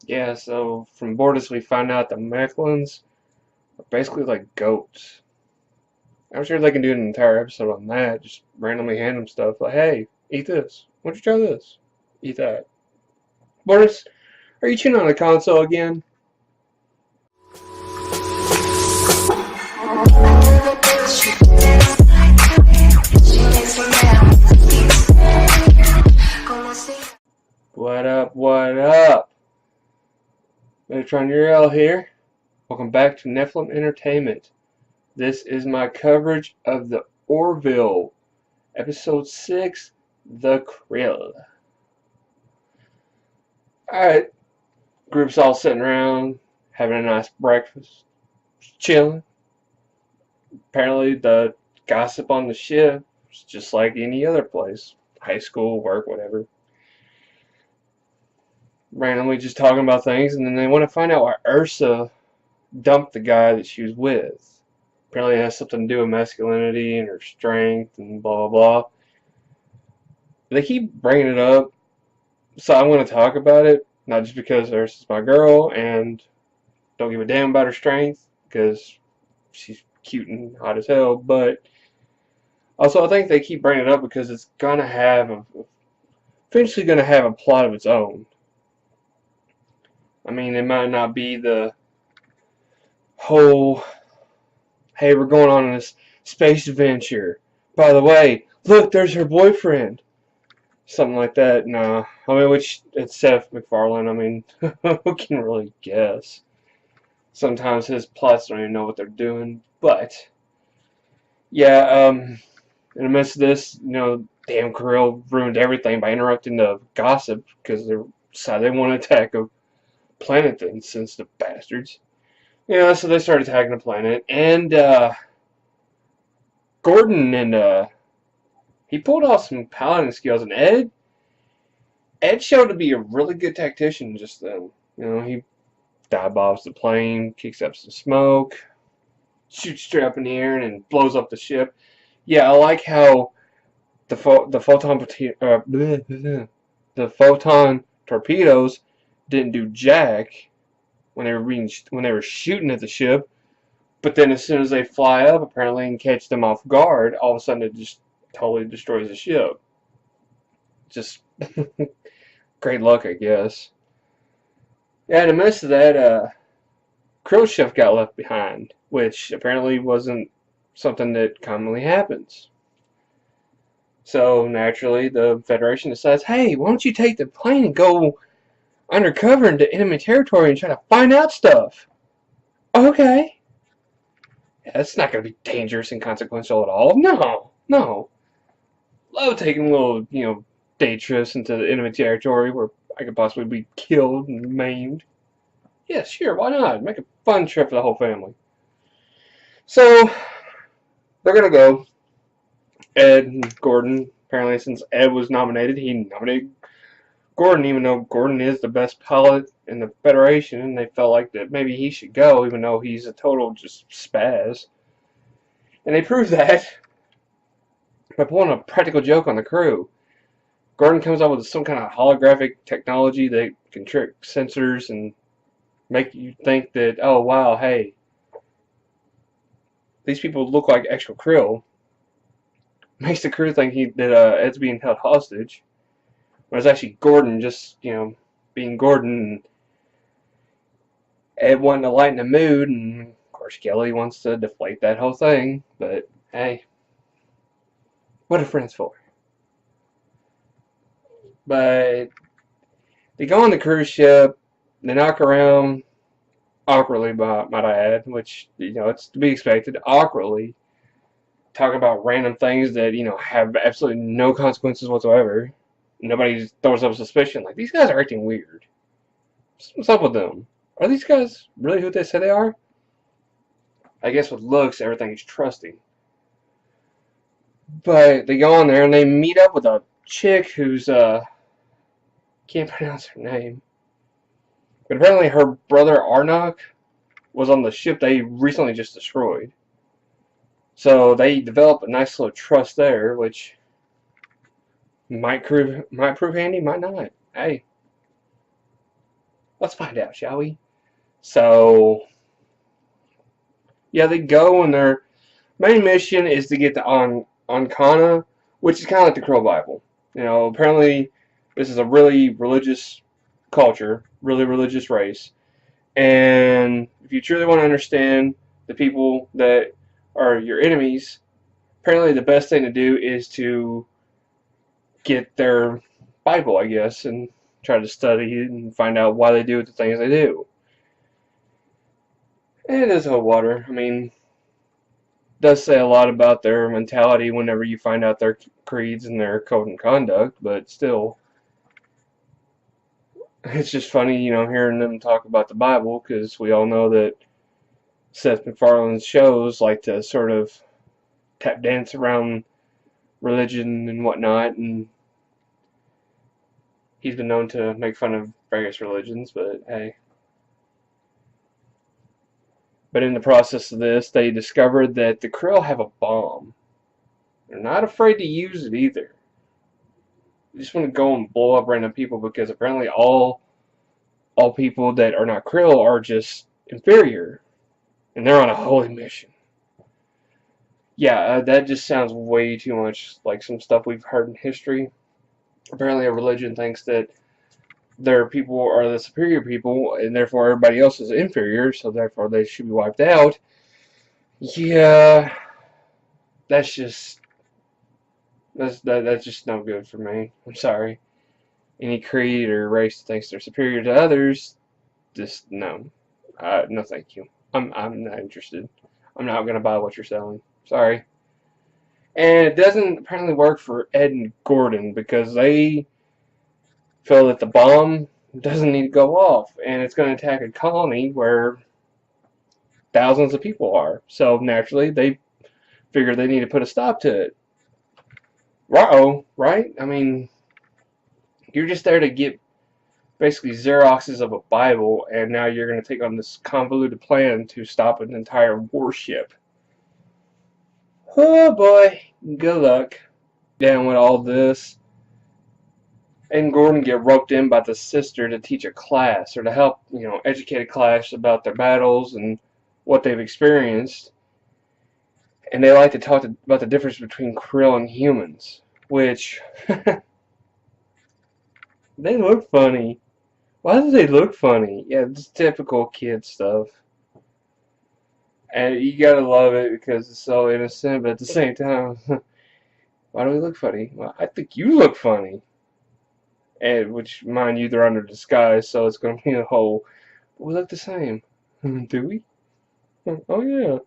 Yeah, so from Bortus we find out the Mechlins are basically like goats. I'm sure they can do an entire episode on that, just randomly hand them stuff like, hey, eat this. Why don't you try this? Eat that. Bortus, are you chewing on the console again? What up, what up? Metatron Uriel here. Welcome back to Nephilim Entertainment. This is my coverage of the Orville, Episode 6, The Krill. Alright, group's all sitting around, having a nice breakfast, chilling. Apparently the gossip on the ship is just like any other place. High school, work, whatever. Randomly just talking about things, and then they want to find out why Ursa dumped the guy that she was with. Apparently it has something to do with masculinity and her strength and blah, blah, blah. They keep bringing it up, so I want to talk about it, not just because Ursa's my girl and don't give a damn about her strength, because she's cute and hot as hell, but also I think they keep bringing it up because it's gonna have eventually gonna have a plot of its own. I mean, it might not be the whole, hey, we're going on this space adventure. By the way, look, there's her boyfriend. Something like that. No. I mean, which, it's Seth MacFarlane. I mean, who can really guess? Sometimes his plots don't even know what they're doing. But, yeah, in the midst of this, damn Krill ruined everything by interrupting the gossip because they decided they want to attack a planet then, since the bastards. So they started attacking the planet, and Gordon and he pulled off some paladin skills, and Ed showed to be a really good tactician just then. He dive bombs the plane, kicks up some smoke, shoots straight up in the air, and then blows up the ship. Yeah, I like how the photon torpedoes didn't do jack when they were shooting at the ship, but then as soon as they fly up, apparently, and catch them off guard, all of a sudden it just totally destroys the ship. Just great luck, I guess. Yeah, in the midst of that, Krill's ship got left behind, which apparently wasn't something that commonly happens. So naturally, the Federation decides, hey, why don't you take the plane and go undercover into enemy territory and try to find out stuff? Okay. Yeah, that's not going to be dangerous and consequential at all. No. Love taking little, day trips into the enemy territory where I could possibly be killed and maimed. Yeah, sure, why not? Make a fun trip for the whole family. So, they're going to go. Ed and Gordon, apparently since Ed was nominated, he nominated Gordon, even though Gordon is the best pilot in the Federation, and they felt like that maybe he should go, even though he's a total just spaz. And they proved that by pulling a practical joke on the crew. Gordon comes up with some kind of holographic technology that can trick sensors and make you think that, oh wow, hey, these people look like actual Krill. Makes the crew think that Ed's being held hostage. When it's actually Gordon just, being Gordon. Ed wanting to lighten the mood, and of course Kelly wants to deflate that whole thing. But hey, what are friends for? But they go on the cruise ship, they knock around awkwardly, might I add, which, it's to be expected, awkwardly, talking about random things that, have absolutely no consequences whatsoever. Nobody throws up suspicion, like, these guys are acting weird. What's up with them? Are these guys really who they say they are? I guess with looks, everything is trusting. But they go on there and they meet up with a chick who's, can't pronounce her name. But apparently her brother Arnok was on the ship they recently just destroyed. So they develop a nice little trust there, which might prove handy, might not. Hey. Let's find out, shall we? So, yeah, they go, and their main mission is to get to Ancana, which is kind of like the Krill Bible. You know, apparently this is a really religious culture, really religious race. And if you truly want to understand the people that are your enemies, apparently the best thing to do is to get their Bible, I guess, and try to study it and find out why they do the things they do. And it does hold water. I mean, it does say a lot about their mentality whenever you find out their creeds and their code and conduct, but still, it's just funny, hearing them talk about the Bible, because we all know that Seth MacFarlane's shows like to sort of tap dance around religion and whatnot, and he's been known to make fun of various religions, but hey. But in the process of this, they discovered that the Krill have a bomb. They're not afraid to use it either. They just want to go and blow up random people, because apparently all people that are not Krill are just inferior, and they're on a holy mission. Yeah, that just sounds way too much like some stuff we've heard in history. Apparently a religion thinks that their people are the superior people, and therefore everybody else is inferior, so therefore they should be wiped out. Yeah, that's just that's just no good for me. I'm sorry. Any creed or race that thinks they're superior to others, just no. No thank you. I'm not interested. I'm not gonna buy what you're selling. Sorry. And it doesn't apparently work for Ed and Gordon, because they feel that the bomb doesn't need to go off, and it's going to attack a colony where thousands of people are. So naturally, they figure they need to put a stop to it. Right? I mean, you're just there to get basically Xeroxes of a Bible, and now you're going to take on this convoluted plan to stop an entire warship. Oh boy, good luck. Down with all this. And Gordon get roped in by the sister to teach a class, or to help, educate a class about their battles and what they've experienced. And they like to talk about the difference between Krill and humans, which they look funny. Why do they look funny? Yeah, it's typical kid stuff. And you gotta love it because it's so innocent, but at the same time, why do we look funny? Well, I think you look funny. And which, mind you, they're under disguise, so it's gonna be a whole. We look the same, do we? Oh yeah.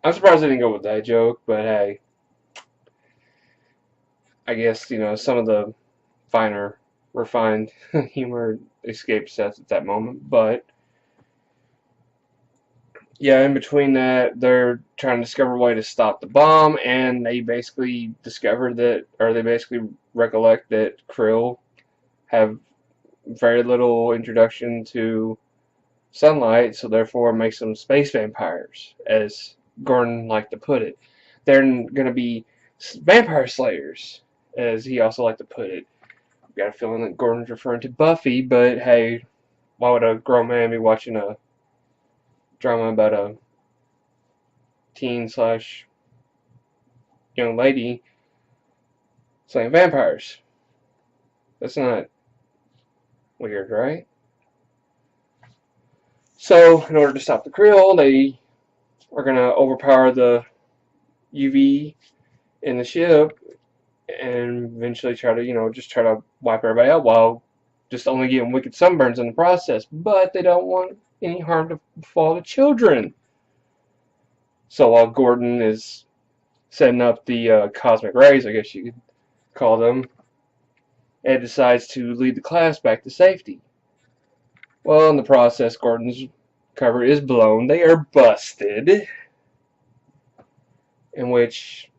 I'm surprised they didn't go with that joke, but hey, I guess some of the finer, refined humor escaped Seth at that moment. But yeah, in between that, they're trying to discover a way to stop the bomb, and they basically recollect that Krill have very little introduction to sunlight, so therefore it makes them space vampires, as Gordon liked to put it. They're going to be vampire slayers, as he also liked to put it. I've got a feeling that Gordon's referring to Buffy, but hey, why would a grown man be watching a drama about a teen/young lady slaying vampires? That's not weird, right? So, in order to stop the Krill, they are going to overpower the UV in the ship and eventually try to, just try to wipe everybody out, while just only getting wicked sunburns in the process. But they don't want any harm to befall the children. So while Gordon is setting up the cosmic rays, I guess you could call them, Ed decides to lead the class back to safety. Well, in the process, Gordon's cover is blown. They are busted, in which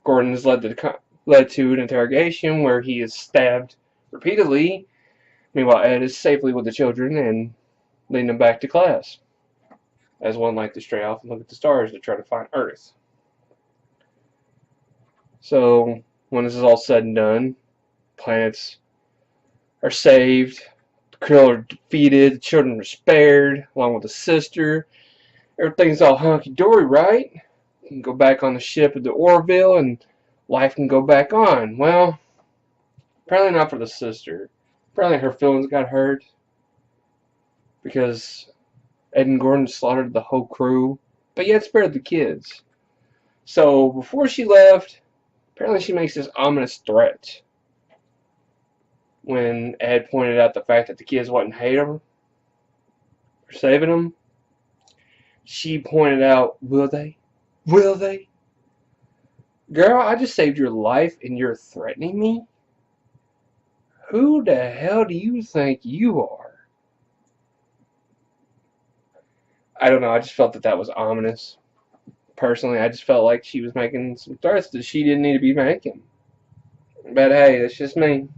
Gordon is led to an interrogation where he is stabbed repeatedly. Meanwhile, Ed is safely with the children and leading them back to class, as one like to stray off and look at the stars to try to find Earth. So, when this is all said and done, planets are saved, The Krill are defeated, the children are spared, along with the sister. Everything's all hunky-dory, right? You can go back on the ship at the Orville and life can go back on. Well, apparently not for the sister. Apparently her feelings got hurt because Ed and Gordon slaughtered the whole crew, but yet spared the kids. So before she left, apparently she makes this ominous threat when Ed pointed out the fact that the kids wouldn't hate him for saving them. She pointed out, will they? Will they? Girl, I just saved your life and you're threatening me? Who the hell do you think you are? I don't know, I just felt that that was ominous. Personally, I just felt like she was making some threats that she didn't need to be making. But hey, that's just me.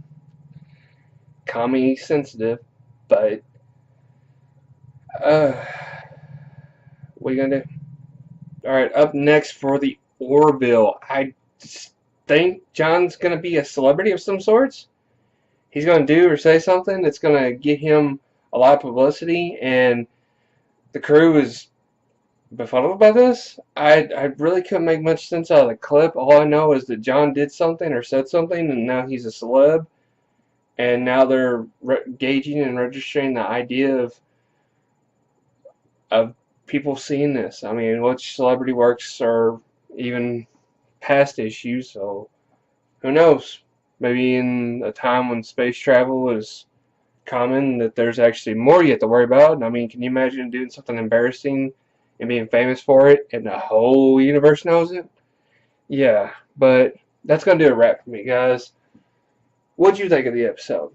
Call me sensitive, but what are you gonna do? Alright, up next for the Orville. I think John's gonna be a celebrity of some sorts. He's gonna do or say something that's gonna get him a lot of publicity, and the crew is befuddled by this. I really couldn't make much sense out of the clip. All I know is that John did something or said something, and now he's a celeb. And now they're gauging and registering the idea of people seeing this. I mean, which celebrity works are even past issues, so who knows? Maybe in a time when space travel is common, that there's actually more you have to worry about. I mean, can you imagine doing something embarrassing and being famous for it and the whole universe knows it? Yeah, but that's going to do a wrap for me, guys. What'd you think of the episode?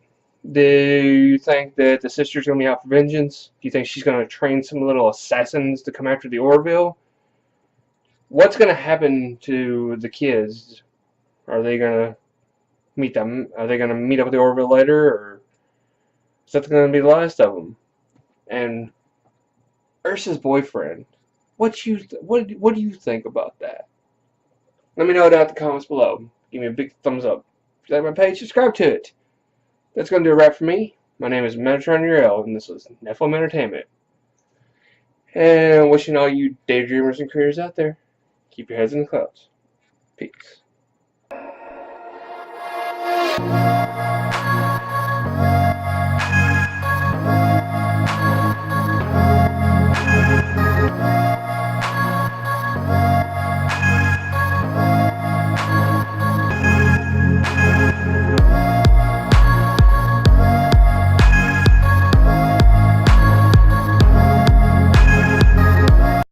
Do you think that the sister's going to be out for vengeance? Do you think she's going to train some little assassins to come after the Orville? What's going to happen to the kids? Are they going to meet them? Are they going to meet up with the Orville later? Or is that going to be the last of them? And Ursa's boyfriend, what do you think about that? Let me know down in the comments below. Give me a big thumbs up. If you like my page, subscribe to it. That's going to do a wrap for me. My name is Metatron Uriel, and this was Nephilim Entertainment. And wishing all you daydreamers and creators out there, keep your heads in the clouds. Peace.